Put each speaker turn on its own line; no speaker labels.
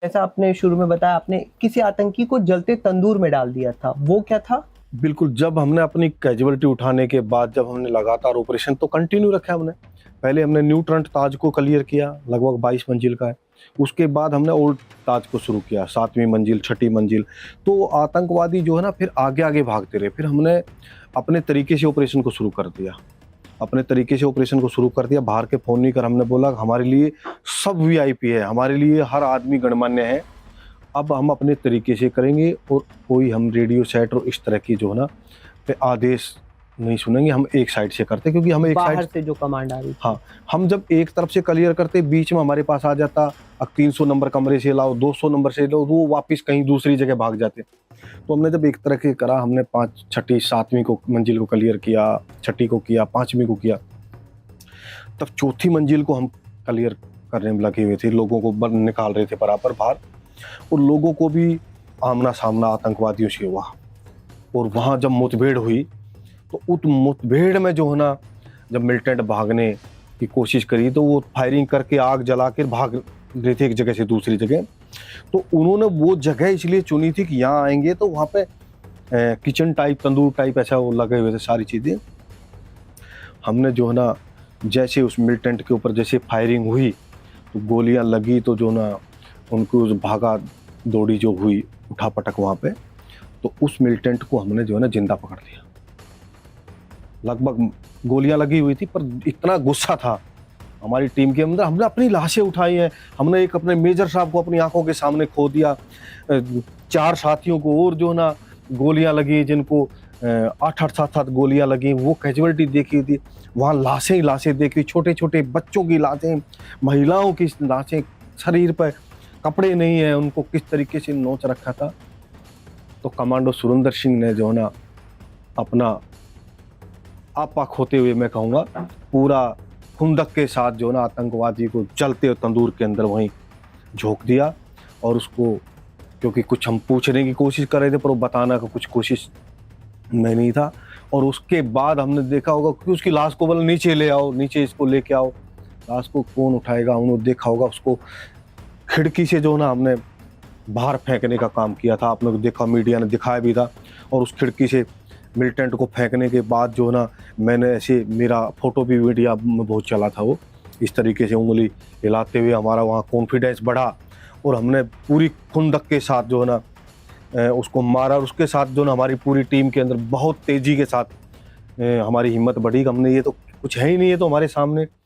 जैसा आपने शुरू में बताया, आपने किसी आतंकी को जलते तंदूर में डाल दिया था, वो क्या था?
बिल्कुल, जब हमने अपनी कैजुअलिटी उठाने के बाद जब हमने लगातार ऑपरेशन तो कंटिन्यू रखा हमने। पहले हमने न्यू ट्रंट ताज को क्लियर किया, लगभग 22 मंजिल का है। उसके बाद हमने ओल्ड ताज को शुरू किया, 7वीं मंजिल, 6ठी मंजिल। तो आतंकवादी जो है ना फिर आगे-आगे भागते रहे। फिर हमने अपने तरीके से ऑपरेशन को शुरू कर दिया। अपने तरीके से ऑपरेशन को शुरू कर दिया, बाहर के फ़ोन नहीं कर, हमने बोला हमारे लिए सब वीआईपी है, हमारे लिए हर आदमी गणमान्य है। अब हम अपने तरीके से करेंगे और कोई हम रेडियो सेट और इस तरह की जो है ना पे आदेश नहीं सुनेंगे। हम एक साइड से करते क्योंकि हम एक
बाहर
साइड
से जो कमांड आ रही थी।
हाँ, हम जब एक तरफ से क्लियर करते बीच में हमारे पास आ जाता, अब 300 नंबर कमरे से लाओ, 200 नंबर से लाओ, वो वापस कहीं दूसरी जगह भाग जाते। तो हमने जब एक तरह के करा, हमने 5 छठी 7वीं को मंजिल को क्लियर किया, छठी को किया, 5वीं को किया, तब चौथी मंजिल को हम क्लियर करने में लगे हुए थे। लोगों को निकाल रहे थे बराबर बाहर, और लोगों को भी आमना सामना आतंकवादियों से हुआ। और वहाँ जब मुठभेड़ हुई तो उस मुठभेड़ में जो है ना, जब मिलिटेंट भागने की कोशिश करी तो वो फायरिंग करके आग जला के भाग रहे थे एक जगह से दूसरी जगह। तो उन्होंने वो जगह इसलिए चुनी थी कि यहाँ आएंगे तो वहाँ पे किचन टाइप, तंदूर टाइप ऐसा वो लगे हुए थे सारी चीज़ें। हमने जो है ना जैसे उस मिलिटेंट के ऊपर जैसे फायरिंग हुई तो गोलियां लगी, तो जो ना उनको उस भागा दौड़ी जो हुई उठा पटक वहाँ पे, तो उस मिलिटेंट को हमने जो है ना जिंदा पकड़ लिया। लगभग गोलियां लगी हुई थी पर इतना गुस्सा था हमारी टीम के अंदर, हमने अपनी लाशें उठाई हैं। हमने एक अपने मेजर साहब को अपनी आंखों के सामने खो दिया। 4 साथियों को और जो ना गोलियां लगी, जिनको 8-8 7-7 गोलियां लगी, वो कैजुअलिटी देखी थी। वहाँ लाशें ही लाशें देखी, छोटे छोटे बच्चों की लाशें, महिलाओं की लाशें, शरीर पर कपड़े नहीं है, उनको किस तरीके से नोच रखा था। तो कमांडो सुरेंद्र सिंह ने जो है ना अपना आपा खोते हुए, मैं कहूँगा पूरा खुंदक के साथ जो ना आतंकवादी को जलते तंदूर के अंदर वहीं झोंक दिया। और उसको, क्योंकि कुछ हम पूछने की कोशिश कर रहे थे पर वो बताना का कुछ कोशिश में नहीं था। और उसके बाद हमने देखा होगा कि उसकी लाश को बोला नीचे ले आओ, नीचे इसको लेके आओ। लाश को कौन उठाएगा, उन्होंने देखा होगा उसको खिड़की से जो ना हमने बाहर फेंकने का काम किया था। आप लोग देखा, मीडिया ने दिखाया भी था। और उस खिड़की से मिलिटेंट को फेंकने के बाद जो ना मैंने ऐसे, मेरा फोटो भी मीडिया में बहुत चला था, वो इस तरीके से उंगली हिलाते हुए हमारा वहाँ कॉन्फिडेंस बढ़ा। और हमने पूरी खुंदक के साथ जो है ना उसको मारा। और उसके साथ जो ना हमारी पूरी टीम के अंदर बहुत तेज़ी के साथ हमारी हिम्मत बढ़ी कि हमने, ये तो कुछ है ही नहीं, है तो हमारे सामने